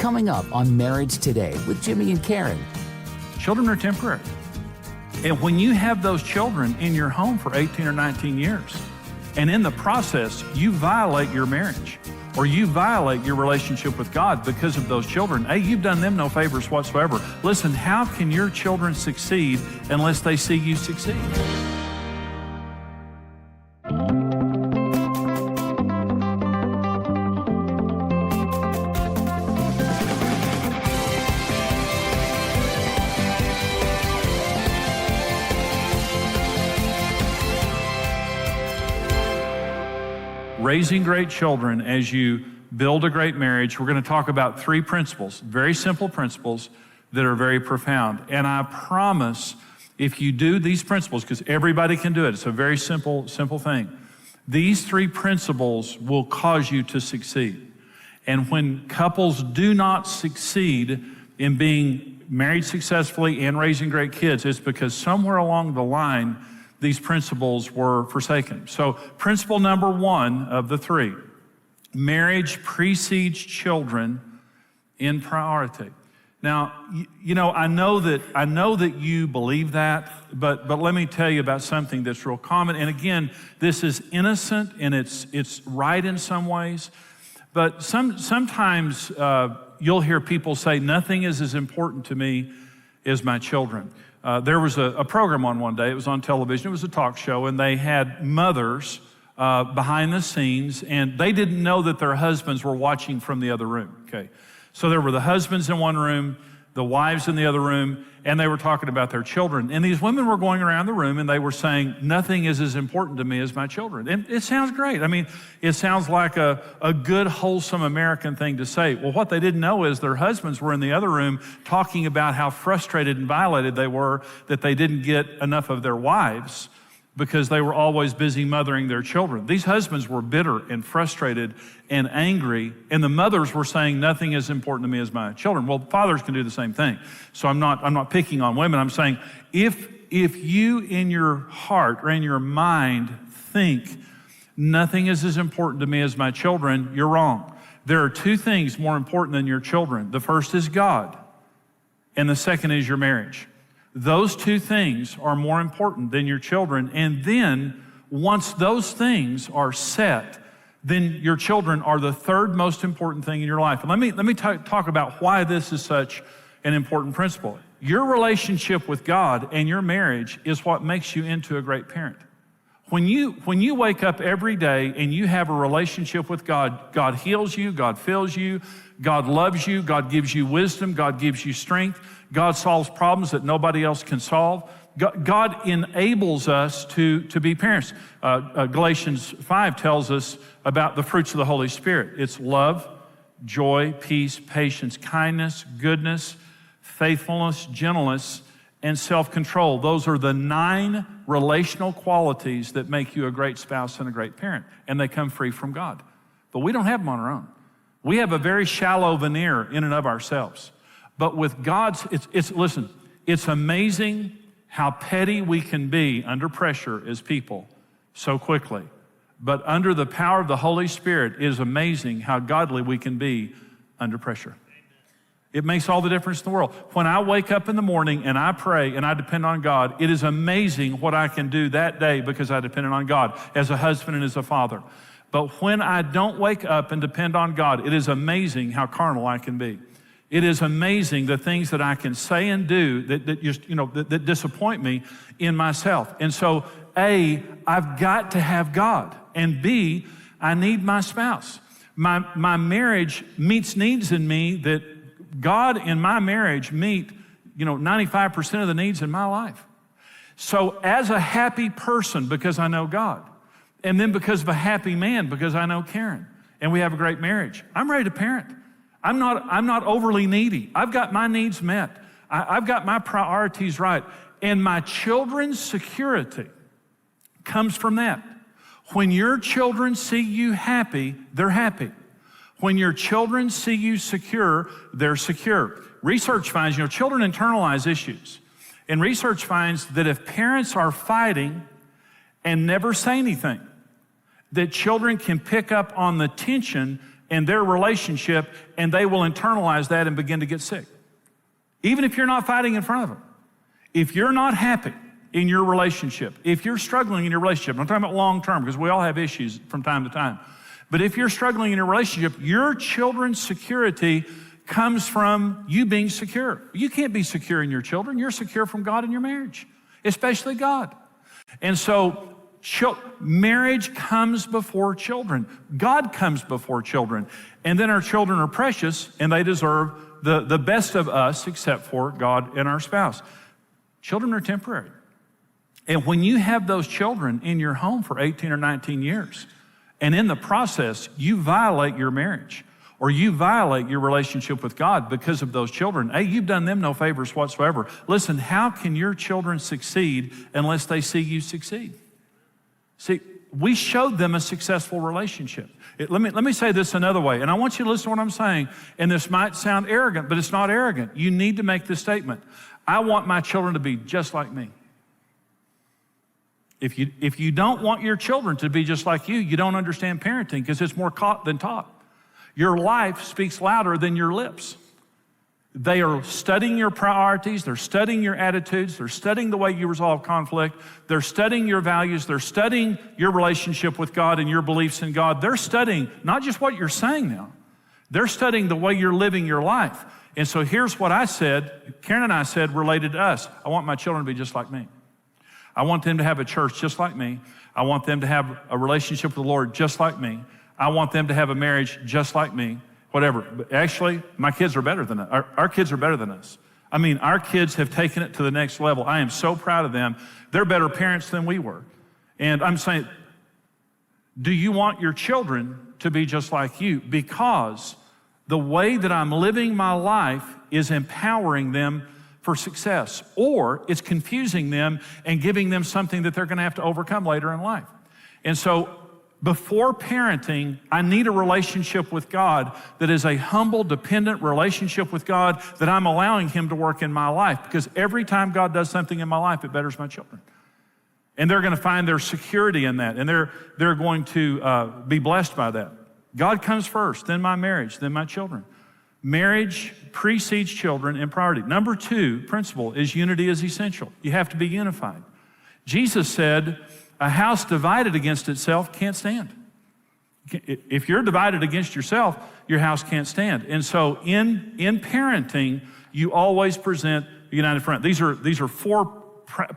coming up on Marriage Today with Jimmy and Karen. Children are temporary. And when you have those children in your home for 18 or 19 years, and in the process, you violate your marriage or you violate your relationship with God because of those children, hey, you've done them no favors whatsoever. Listen, how can your children succeed unless they see you succeed? Raising great children as you build a great marriage. We're going to talk about three principles, very simple principles that are very profound. And I promise if you do these principles, because everybody can do it, it's a very simple thing. These three principles will cause you to succeed. And when couples do not succeed in being married successfully and raising great kids, it's because somewhere along the line, these principles were forsaken. So principle number one of the three, marriage precedes children in priority. Now, you know, I know that you believe that, but let me tell you about something that's real common. And again, this is innocent and it's right in some ways, but sometimes you'll hear people say, nothing is as important to me as my children. There was a program on one day, it was on television, it was a talk show, and they had mothers behind the scenes, and they didn't know that their husbands were watching from the other room, okay? So there were the husbands in one room, the wives in the other room, and they were talking about their children. And these women were going around the room and they were saying, nothing is as important to me as my children. And it sounds great. I mean, it sounds like a good, wholesome American thing to say. Well, what they didn't know is their husbands were in the other room talking about how frustrated and violated they were that they didn't get enough of their wives because they were always busy mothering their children. These husbands were bitter and frustrated and angry, and the mothers were saying, nothing is important to me as my children. Well, fathers can do the same thing. So I'm not picking on women. I'm saying, if you in your heart or in your mind think, nothing is as important to me as my children, you're wrong. There are two things more important than your children. The first is God, and the second is your marriage. Those two things are more important than your children. And then once those things are set, then your children are the third most important thing in your life. And let me talk about why this is such an important principle. Your relationship with God and your marriage is what makes you into a great parent. When you wake up every day and you have a relationship with God, God heals you, God fills you, God loves you, God gives you wisdom, God gives you strength, God solves problems that nobody else can solve. God enables us to be parents. Galatians 5 tells us about the fruits of the Holy Spirit. It's love, joy, peace, patience, kindness, goodness, faithfulness, gentleness, and self-control. Those are the 9 relational qualities that make you a great spouse and a great parent, and they come free from God. But we don't have them on our own. We have a very shallow veneer in and of ourselves. But with God's, listen, it's amazing how petty we can be under pressure as people so quickly. But under the power of the Holy Spirit, it is amazing how godly we can be under pressure. It makes all the difference in the world. When I wake up in the morning and I pray and I depend on God, it is amazing what I can do that day because I depended on God as a husband and as a father. But when I don't wake up and depend on God, it is amazing how carnal I can be. It is amazing the things that I can say and do that disappoint me in myself. And so, A, I've got to have God. And B, I need my spouse. My marriage meets needs in me that God and my marriage meet, 95% of the needs in my life. So as a happy person, because I know God, and then because of a happy man, because I know Karen, and we have a great marriage, I'm ready to parent. I'm not overly needy. I've got my needs met. I've got my priorities right. And my children's security comes from that. When your children see you happy, they're happy. When your children see you secure, they're secure. Research finds, children internalize issues. And research finds that if parents are fighting and never say anything, that children can pick up on the tension and their relationship, and they will internalize that and begin to get sick. Even if you're not fighting in front of them. If you're not happy in your relationship, if you're struggling in your relationship, I'm talking about long term because we all have issues from time to time, but if you're struggling in your relationship, your children's security comes from you being secure. You can't be secure in your children. You're secure from God in your marriage, especially God. And so marriage comes before children. God comes before children. And then our children are precious and they deserve the best of us except for God and our spouse. Children are temporary. And when you have those children in your home for 18 or 19 years, and in the process, you violate your marriage or you violate your relationship with God because of those children, hey, you've done them no favors whatsoever. Listen, how can your children succeed unless they see you succeed? See, we showed them a successful relationship. Let me say this another way, and I want you to listen to what I'm saying, and this might sound arrogant, but it's not arrogant. You need to make this statement. I want my children to be just like me. If you don't want your children to be just like you don't understand parenting because it's more caught than taught. Your life speaks louder than your lips. They are studying your priorities, they're studying your attitudes, they're studying the way you resolve conflict, they're studying your values, they're studying your relationship with God and your beliefs in God. They're studying not just what you're saying now, they're studying the way you're living your life. And so here's what I said, Karen and I said related to us. I want my children to be just like me. I want them to have a church just like me. I want them to have a relationship with the Lord just like me. I want them to have a marriage just like me. Whatever. But actually, my kids are better than us. Our kids are better than us. I mean, our kids have taken it to the next level. I am so proud of them. They're better parents than we were. And I'm saying, do you want your children to be just like you? Because the way that I'm living my life is empowering them for success, or it's confusing them and giving them something that they're going to have to overcome later in life. And so before parenting, I need a relationship with God that is a humble, dependent relationship with God that I'm allowing Him to work in my life, because every time God does something in my life, it betters my children. And they're going to find their security in that, and they're going to be blessed by that. God comes first, then my marriage, then my children. Marriage precedes children in priority. Number 2 principle is unity is essential. You have to be unified. Jesus said, a house divided against itself can't stand. If you're divided against yourself, your house can't stand. And so in parenting, you always present a united front. These are 4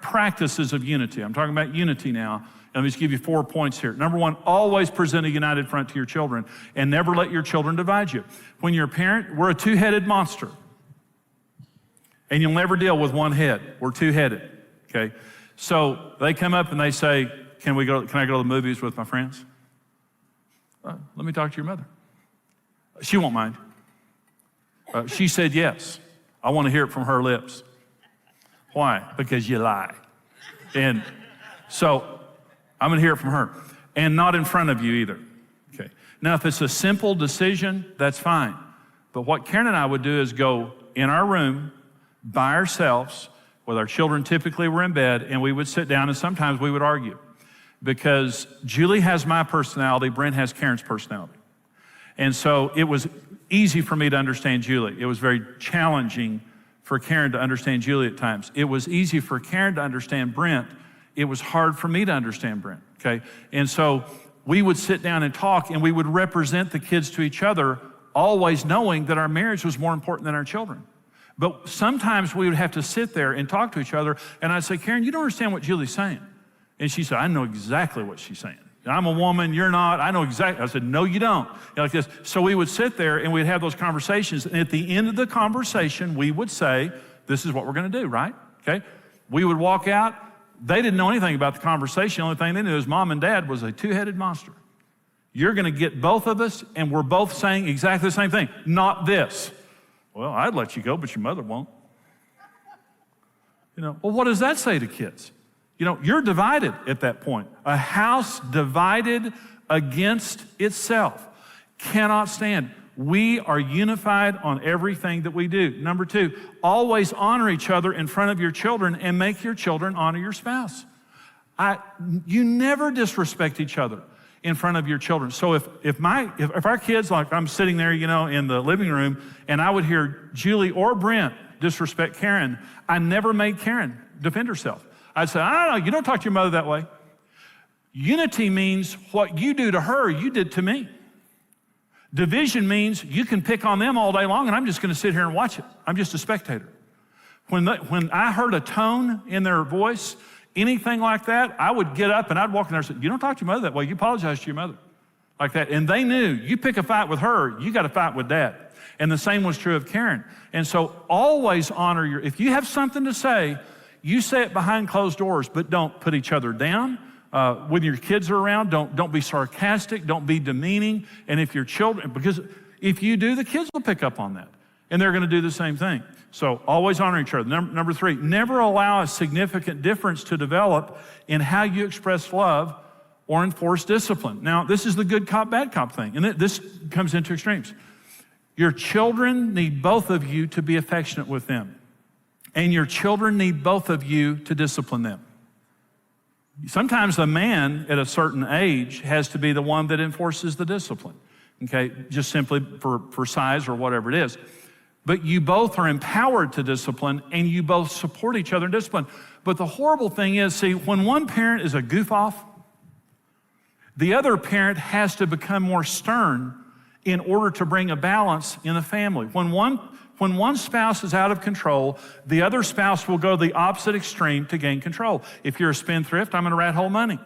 practices of unity. I'm talking about unity now. Let me just give you 4 points here. Number 1, always present a united front to your children and never let your children divide you. When you're a parent, we're a 2-headed monster. And you'll never deal with one head. We're 2-headed, okay? So they come up and they say, can I go to the movies with my friends? Let me talk to your mother. She won't mind. She said yes. I want to hear it from her lips. Why? Because you lie. And so I'm going to hear it from her. And not in front of you either. Okay. Now, if it's a simple decision, that's fine. But what Karen and I would do is go in our room by ourselves, with our children typically were in bed, and we would sit down, and sometimes we would argue. Because Julie has my personality, Brent has Karen's personality. And so it was easy for me to understand Julie. It was very challenging for Karen to understand Julie at times. It was easy for Karen to understand Brent. It was hard for me to understand Brent, okay? And so we would sit down and talk, and we would represent the kids to each other, always knowing that our marriage was more important than our children. But sometimes we would have to sit there and talk to each other, and I'd say, Karen, you don't understand what Julie's saying. And she said, I know exactly what she's saying. I'm a woman, you're not, I know exactly. I said, no, you don't. Like this. So we would sit there and we'd have those conversations, and at the end of the conversation, we would say, this is what we're gonna do, right? Okay? We would walk out. They didn't know anything about the conversation. The only thing they knew is mom and dad was a 2-headed monster. You're gonna get both of us, and we're both saying exactly the same thing, not this. Well, I'd let you go, but your mother won't. Well, what does that say to kids? You're divided at that point. A house divided against itself cannot stand. We are unified on everything that we do. Number 2, always honor each other in front of your children and make your children honor your spouse. You never disrespect each other. in front of your children. So if our kids, like I'm sitting there, in the living room, and I would hear Julie or Brent disrespect Karen, I never made Karen defend herself. I'd say, I don't know, you don't talk to your mother that way. Unity means what you do to her, you did to me. Division means you can pick on them all day long, and I'm just going to sit here and watch it. I'm just a spectator. When I heard a tone in their voice, anything like that, I would get up and I'd walk in there and say, you don't talk to your mother that way. You apologize to your mother like that. And they knew, you pick a fight with her, you got to fight with Dad. And the same was true of Karen. And so always honor if you have something to say, you say it behind closed doors, but don't put each other down. When your kids are around, don't be sarcastic, don't be demeaning. And if your children, because if you do, the kids will pick up on that. And they're going to do the same thing. So always honor each other. Number 3, never allow a significant difference to develop in how you express love or enforce discipline. Now, this is the good cop, bad cop thing. And this comes into extremes. Your children need both of you to be affectionate with them. And your children need both of you to discipline them. Sometimes a man at a certain age has to be the one that enforces the discipline, okay, just simply for size or whatever it is. But you both are empowered to discipline, and you both support each other in discipline. But the horrible thing is, see, when one parent is a goof off, the other parent has to become more stern in order to bring a balance in the family. When one spouse is out of control, the other spouse will go the opposite extreme to gain control. If you're a spendthrift, I'm going to rat hole money.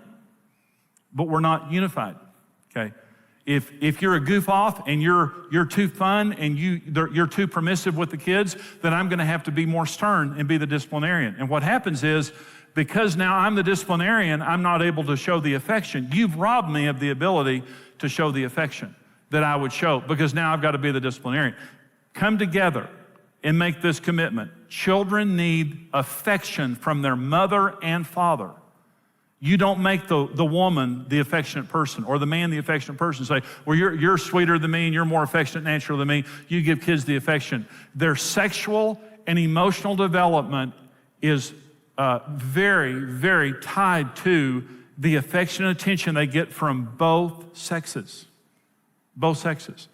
But we're not unified, okay? If you're a goof off and you're too fun and you're too permissive with the kids, then I'm going to have to be more stern and be the disciplinarian. And what happens is, because now I'm the disciplinarian, I'm not able to show the affection. You've robbed me of the ability to show the affection that I would show, because now I've got to be the disciplinarian. Come together and make this commitment. Children need affection from their mother and father. You don't make the woman the affectionate person, or the man the affectionate person. Say, well, you're sweeter than me and you're more affectionate and natural than me. You give kids the affection. Their sexual and emotional development is very, very tied to the affection and attention they get from both sexes. Both sexes.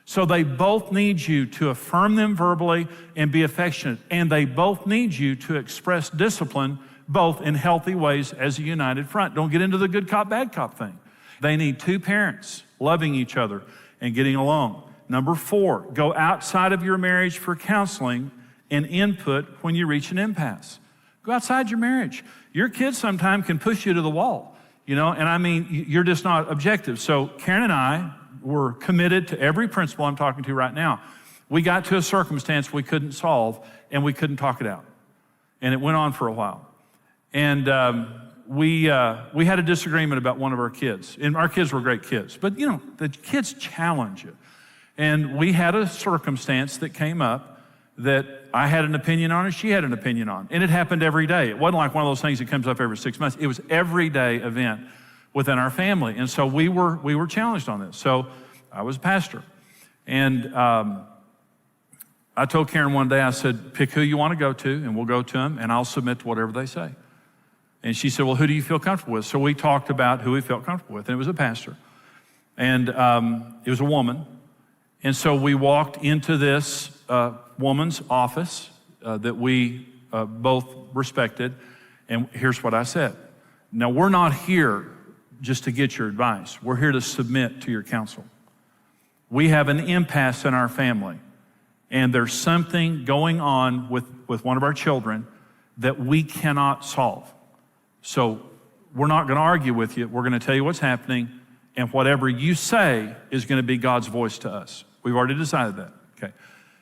So they both need you to affirm them verbally and be affectionate. And they both need you to express discipline, both in healthy ways as a united front. Don't get into the good cop, bad cop thing. They need two parents loving each other and getting along. Number 4, go outside of your marriage for counseling and input when you reach an impasse. Go outside your marriage. Your kids sometimes can push you to the wall, and I mean, you're just not objective. So Karen and I were committed to every principle I'm talking to right now. We got to a circumstance we couldn't solve, and we couldn't talk it out. And it went on for a while. And we had a disagreement about one of our kids. And our kids were great kids. But, the kids challenge you. And we had a circumstance that came up that I had an opinion on and she had an opinion on. And it happened every day. It wasn't like one of those things that comes up every 6 months. It was everyday event within our family. And so we were challenged on this. So I was a pastor. And I told Karen one day, I said, pick who you want to go to, and we'll go to them, and I'll submit to whatever they say. And she said, well, who do you feel comfortable with? So we talked about who we felt comfortable with, and it was a pastor. And it was a woman. And so we walked into this woman's office that we both respected, and here's what I said. Now, we're not here just to get your advice. We're here to submit to your counsel. We have an impasse in our family, and there's something going on with one of our children that we cannot solve. So we're not going to argue with you. We're going to tell you what's happening, and whatever you say is going to be God's voice to us. We've already decided that. Okay.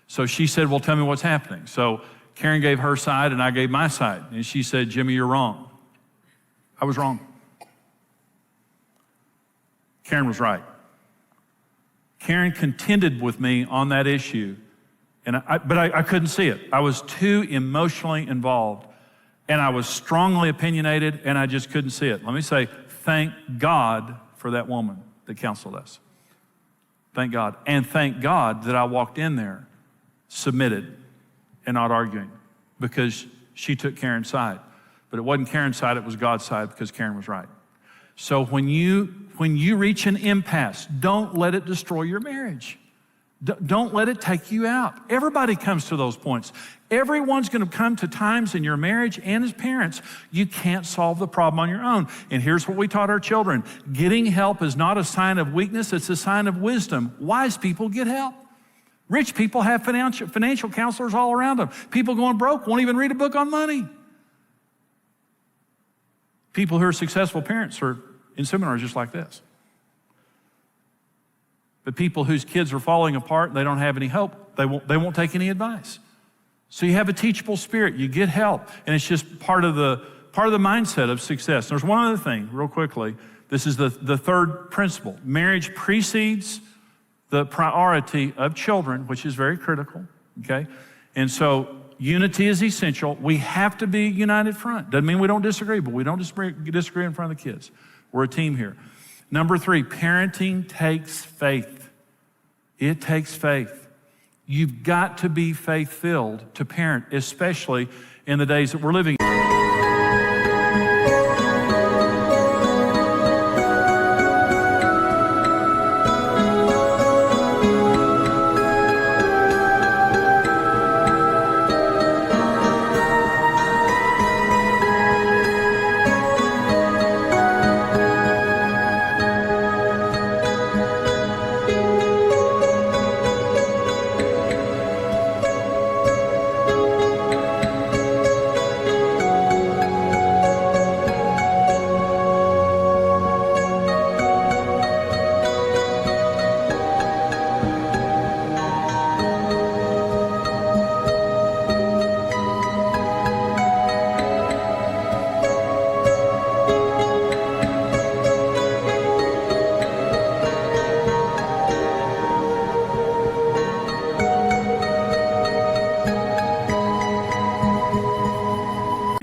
So she said, well, tell me what's happening. So Karen gave her side, and I gave my side. And she said, Jimmy, you're wrong. I was wrong. Karen was right. Karen contended with me on that issue, but I couldn't see it. I was too emotionally involved, and I was strongly opinionated, and I just couldn't see it. Let me say, thank God for that woman that counseled us. Thank God. And thank God that I walked in there submitted and not arguing, because she took Karen's side. But it wasn't Karen's side, it was God's side, because Karen was right. So when you reach an impasse, don't let it destroy your marriage. Don't let it take you out. Everybody comes to those points. Everyone's going to come to times in your marriage, and as parents, you can't solve the problem on your own. And here's what we taught our children. Getting help is not a sign of weakness, it's a sign of wisdom. Wise people get help. Rich people have financial counselors all around them. People going broke won't even read a book on money. People who are successful parents are in seminars just like this. But people whose kids are falling apart, they don't have any hope, they won't take any advice. So you have a teachable spirit, you get help, and it's just part of the mindset of success. There's one other thing, real quickly. This is the third principle. Marriage precedes the priority of children, which is very critical, okay? And so unity is essential. We have to be a united front. Doesn't mean we don't disagree, but we don't disagree in front of the kids. We're a team here. Number 3, parenting takes faith. It takes faith. You've got to be faith-filled to parent, especially in the days that we're living in.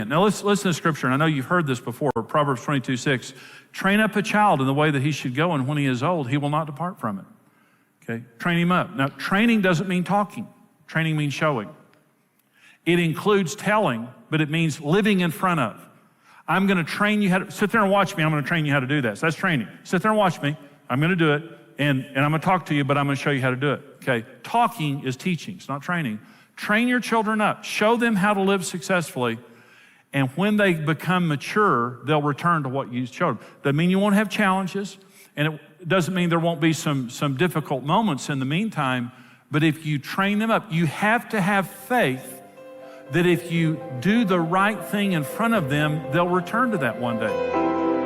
Now listen to Scripture, and I know you've heard this before, Proverbs 22:6. Train up a child in the way that he should go, and when he is old, he will not depart from it. Okay, train him up. Now, training doesn't mean talking. Training means showing. It includes telling, but it means living in front of. I'm going to train you how to, sit there and watch me, I'm going to train you how to do this. That's training. Sit there and watch me, I'm going to do it, and I'm going to talk to you, but I'm going to show you how to do it. Okay, talking is teaching, it's not training. Train your children up. Show them how to live successfully. And when they become mature, they'll return to what you showed them. Doesn't mean you won't have challenges, and it doesn't mean there won't be some difficult moments in the meantime, but if you train them up, you have to have faith that if you do the right thing in front of them, they'll return to that one day.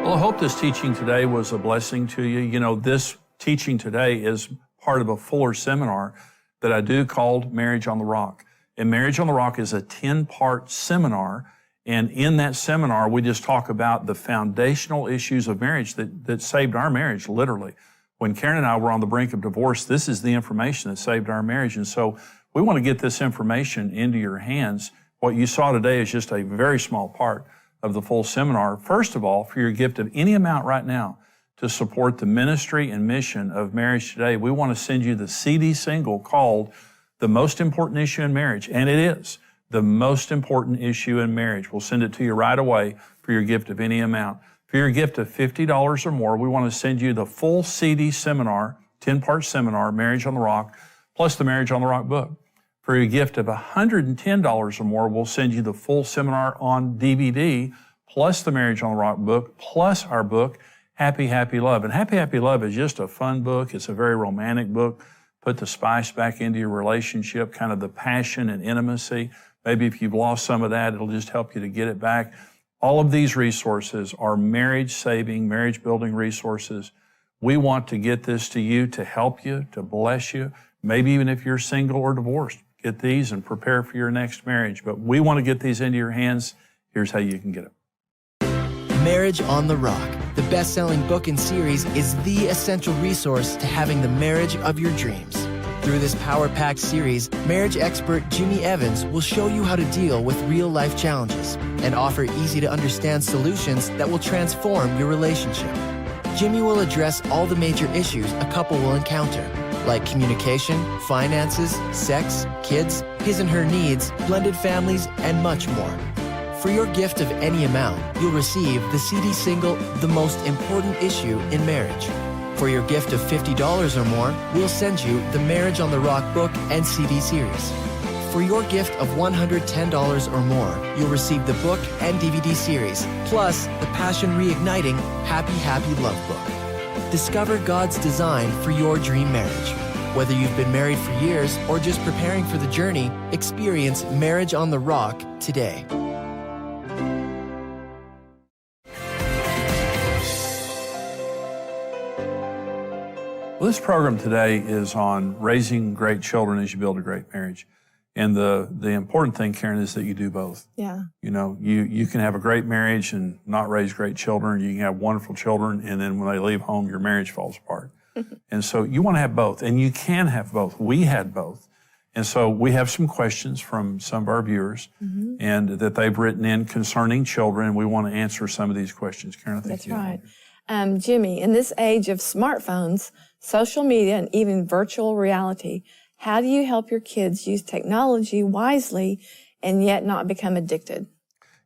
Well, I hope this teaching today was a blessing to you. You know, this teaching today is part of a fuller seminar that I do called Marriage on the Rock. And Marriage on the Rock is a 10-part seminar. And in that seminar, we just talk about the foundational issues of marriage that saved our marriage, literally. When Karen and I were on the brink of divorce, this is the information that saved our marriage. And so we want to get this information into your hands. What you saw today is just a very small part of the full seminar. First of all, for your gift of any amount right now to support the ministry and mission of Marriage Today, we want to send you the CD single called The Most Important Issue in Marriage. And it is the most important issue in marriage. We'll send it to you right away for your gift of any amount. For your gift of $50 or more, we want to send you the full CD seminar, 10-part seminar, Marriage on the Rock, plus the Marriage on the Rock book. For your gift of $110 or more, we'll send you the full seminar on DVD, plus the Marriage on the Rock book, plus our book, Happy, Happy Love. And Happy, Happy Love is just a fun book. It's a very romantic book. Put the spice back into your relationship, kind of the passion and intimacy. Maybe if you've lost some of that, it'll just help you to get it back. All of these resources are marriage-saving, marriage-building resources. We want to get this to you to help you, to bless you. Maybe even if you're single or divorced, get these and prepare for your next marriage. But we want to get these into your hands. Here's how you can get them. Marriage on the Rock, the best-selling book and series, is the essential resource to having the marriage of your dreams. Through this power-packed series, marriage expert Jimmy Evans will show you how to deal with real-life challenges and offer easy-to-understand solutions that will transform your relationship. Jimmy will address all the major issues a couple will encounter, like communication, finances, sex, kids, his and her needs, blended families, and much more. For your gift of any amount, you'll receive the CD single, The Most Important Issue in Marriage. For your gift of $50 or more, we'll send you the Marriage on the Rock book and CD series. For your gift of $110 or more, you'll receive the book and DVD series, plus the Passion Reigniting Happy Happy Love book. Discover God's design for your dream marriage. Whether you've been married for years or just preparing for the journey, experience Marriage on the Rock today. Well, this program today is on raising great children as you build a great marriage. And the important thing, Karen, is that you do both. Yeah. You know, you can have a great marriage and not raise great children. You can have wonderful children, and then when they leave home, your marriage falls apart. And so you want to have both, and you can have both. We had both. And so we have some questions from some of our viewers and that they've written in concerning children, and we want to answer some of these questions. Karen, I think That's right. Jimmy, in this age of smartphones, social media, and even virtual reality, how do you help your kids use technology wisely and yet not become addicted?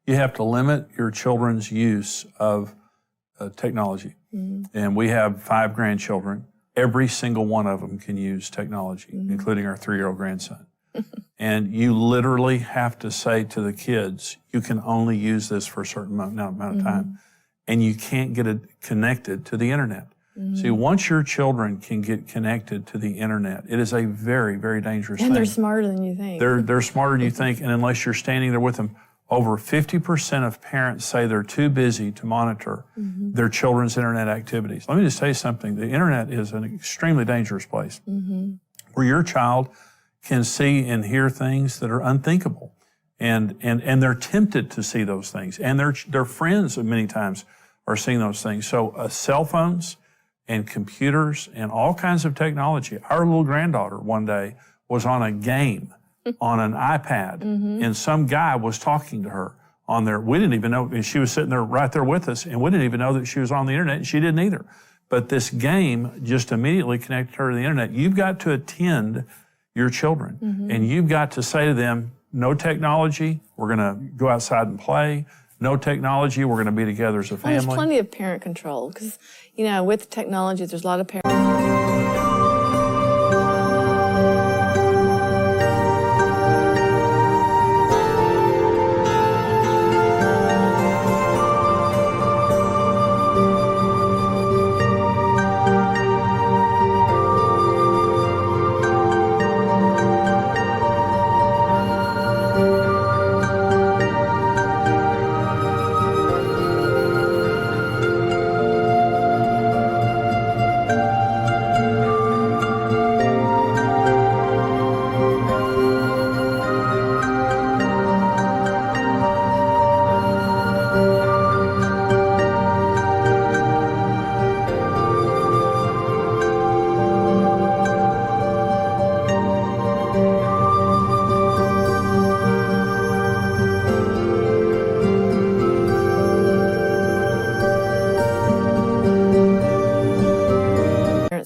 You have to limit your children's use of technology. And we have 5 grandchildren. Every single one of them can use technology, including our 3-year-old grandson. And you literally have to say to the kids, you can only use this for a certain amount of time. And you can't get it connected to the internet. See, once your children can get connected to the internet, it is a very, very dangerous thing. And they're smarter than you think. They're smarter than you think, and unless you're standing there with them, over 50% of parents say they're too busy to monitor their children's internet activities. Let me just tell you something. The internet is an extremely dangerous place where your child can see and hear things that are unthinkable. And they're tempted to see those things. And their friends many times are seeing those things. So cell phones and computers and all kinds of technology. Our little granddaughter one day was on a game on an iPad, and some guy was talking to her on there. We didn't even know, and she was sitting there right there with us, and we didn't even know that she was on the internet, and she didn't either. But this game just immediately connected her to the internet. You've got to attend your children, and you've got to say to them, no technology, we're going to go outside and play. No technology, we're going to be together as a family. Well, there's plenty of parent control because, you know, with technology, there's a lot of parents.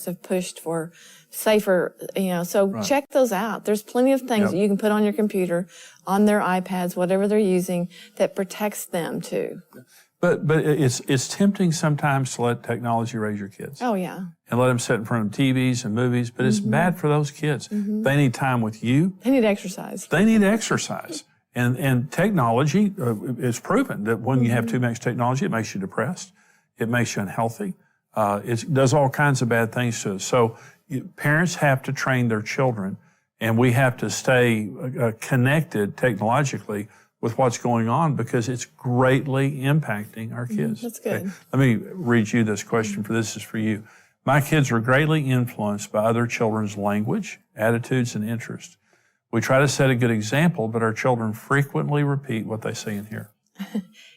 Have pushed for safer, you know, so check those out. There's plenty of things that you can put on your computer, on their iPads, whatever they're using, that protects them too. But it's tempting sometimes to let technology raise your kids. Oh, yeah. And let them sit in front of TVs and movies, but it's bad for those kids. They need time with you. They need exercise. They need exercise. And technology, it's proven that when you have too much technology, it makes you depressed. It makes you unhealthy. It does all kinds of bad things to us. So parents have to train their children, and we have to stay connected technologically with what's going on because it's greatly impacting our kids. That's good. Okay. Let me read you this question, for this is for you. My kids are greatly influenced by other children's language, attitudes, and interests. We try to set a good example, but our children frequently repeat what they see and hear.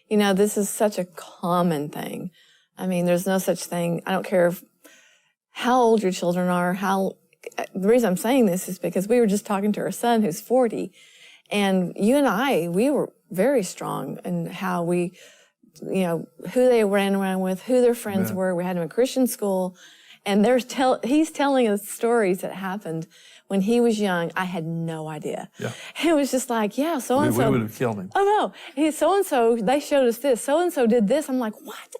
You know, this is such a common thing. I mean, there's no such thing. I don't care how old your children are, the reason I'm saying this is because we were just talking to our son who's 40, and you and I, we were very strong in how we, you know, who they ran around with, who their friends were. We had them in Christian school, and he's telling us stories that happened when he was young, I had no idea. Yeah. It was just like, yeah, so-and-so. We would have killed him. Oh, no. So-and-so, they showed us this. So-and-so did this. I'm like, what?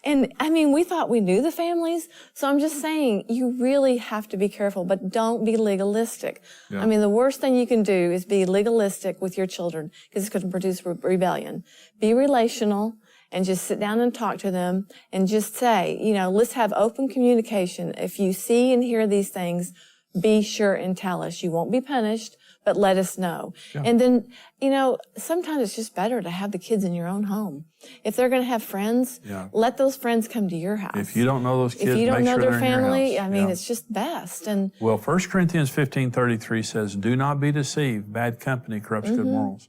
And I mean, we thought we knew the families. So I'm just saying, you really have to be careful, but don't be legalistic. Yeah. I mean, the worst thing you can do is be legalistic with your children because it's going to produce rebellion. Be relational and just sit down and talk to them and just say, you know, let's have open communication. If you see and hear these things, be sure and tell us. You won't be punished, but let us know. Yeah. And then, you know, sometimes it's just better to have the kids in your own home. If they're going to have friends, let those friends come to your house. If you don't know those kids, if you don't make know sure their they're in your family, house. I mean, it's just best. And well, 1 Corinthians 15:33 says, do not be deceived. Bad company corrupts good morals.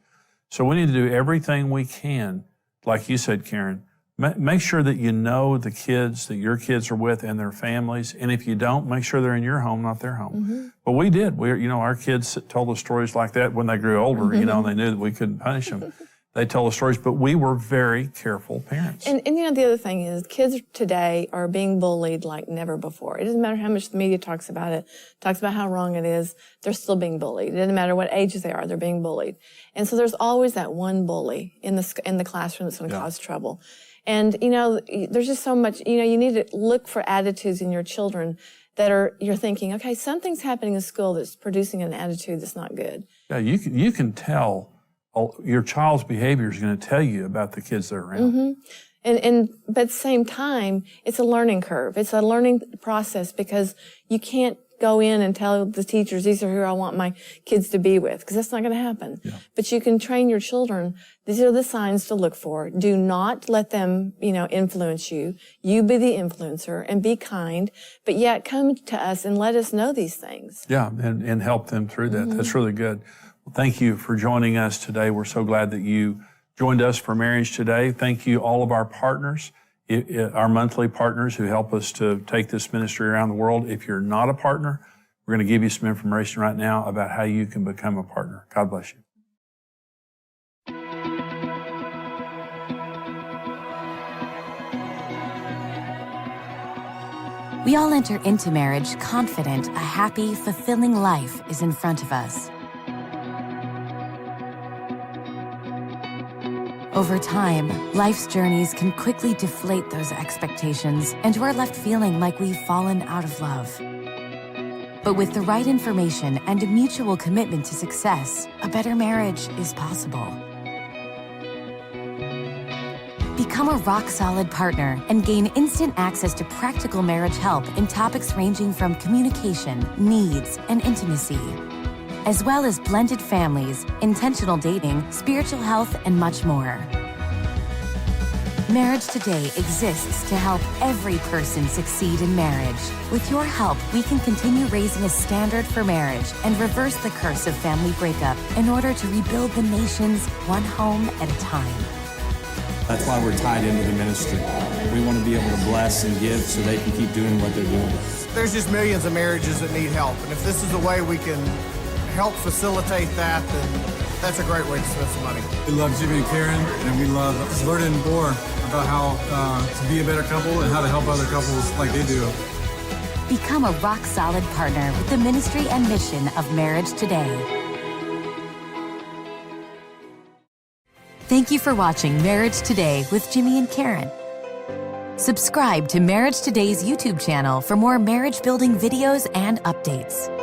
So we need to do everything we can, like you said, Karen. Make sure that you know the kids that your kids are with and their families. And if you don't, make sure they're in your home, not their home. But we did. Our kids told us stories like that when they grew older, and they knew that we couldn't punish them. They told us stories, but we were very careful parents. And you know, the other thing is kids today are being bullied like never before. It doesn't matter how much the media talks about it, talks about how wrong it is, they're still being bullied. It doesn't matter what ages they are, they're being bullied. And so there's always that one bully in the classroom that's going to cause trouble. And, you know, there's just so much, you know, you need to look for attitudes in your children that you're thinking, okay, something's happening in school that's producing an attitude that's not good. Yeah, you can tell your child's behavior is going to tell you about the kids they're around. But at the same time, it's a learning curve. It's a learning process because you can't go in and tell the teachers, these are who I want my kids to be with, because that's not going to happen. Yeah. But you can train your children. These are the signs to look for. Do not let them, influence you. You be the influencer and be kind, but yet come to us and let us know these things. Yeah, and help them through that. That's really good. Well, thank you for joining us today. We're so glad that you joined us for Marriage Today. Thank you, all of our partners. Our monthly partners who help us to take this ministry around the world. If you're not a partner, we're going to give you some information right now about how you can become a partner. God bless you. We all enter into marriage confident a happy, fulfilling life is in front of us. Over time, life's journeys can quickly deflate those expectations, and we're left feeling like we've fallen out of love. But with the right information and a mutual commitment to success, a better marriage is possible. Become a rock-solid partner and gain instant access to practical marriage help in topics ranging from communication, needs, and intimacy, as well as blended families, intentional dating, spiritual health, and much more. Marriage Today exists to help every person succeed in marriage. With your help, we can continue raising a standard for marriage and reverse the curse of family breakup in order to rebuild the nations one home at a time. That's why we're tied into the ministry. We want to be able to bless and give so they can keep doing what they're doing. There's just millions of marriages that need help, and if this is the way we can help facilitate that, then that's a great way to spend some money. We love Jimmy and Karen, and we love learning more about how to be a better couple and how to help other couples like they do. Become a rock-solid partner with the ministry and mission of Marriage Today. Thank you for watching Marriage Today with Jimmy and Karen. Subscribe to Marriage Today's YouTube channel for more marriage-building videos and updates.